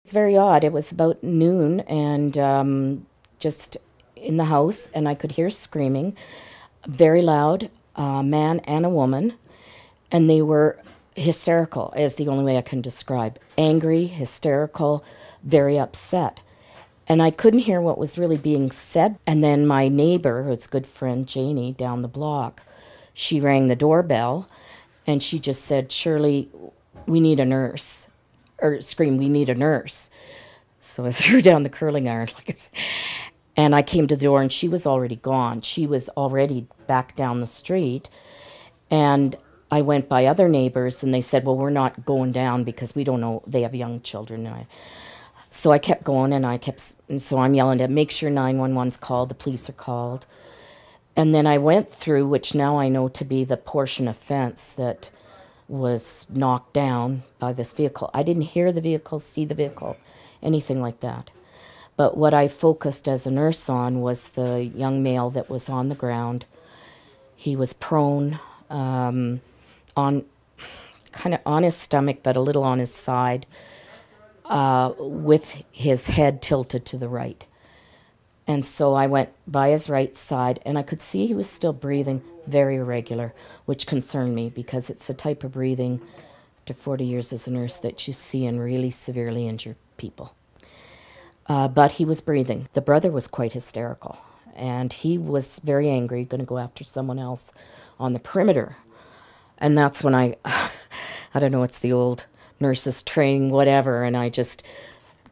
It's very odd. It was about noon and just in the house, and I could hear screaming, very loud, a man and a woman, and they were hysterical, is the only way I can describe. Angry, hysterical, very upset. And I couldn't hear what was really being said. And then my neighbor, who's a good friend, Janie, down the block, she rang the doorbell and she just said, Shirley, we need a nurse. Or screamed, we need a nurse. So I threw down the curling iron, and I came to the door and she was already gone. She was already back down the street. And I went by other neighbors and they said, well, we're not going down because we don't know, they have young children. So I kept going and so I'm yelling to make sure 911's called, the police are called. And then I went through, which now I know to be the portion of fence that was knocked down by this vehicle. I didn't hear the vehicle, see the vehicle, anything like that. But what I focused as a nurse on was the young male that was on the ground. He was prone, on kind of on his stomach, but a little on his side, with his head tilted to the right. And so I went by his right side, and I could see he was still breathing very irregular, which concerned me because it's the type of breathing, after 40 years as a nurse, that you see in really severely injured people. But he was breathing. The brother was quite hysterical, and he was very angry, going to go after someone else on the perimeter. And that's when I don't know, it's the old nurses training, whatever, and I just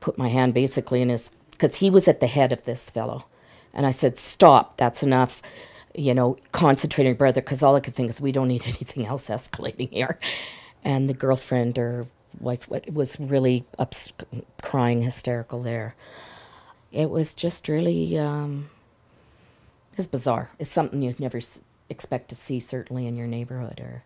put my hand basically in his, because he was at the head of this fellow. And I said, stop, that's enough, you know, concentrate on your brother, because all I could think is we don't need anything else escalating here. And the girlfriend or wife was really crying hysterical there. It was just really, it's bizarre. It's something you never expect to see, certainly in your neighborhood or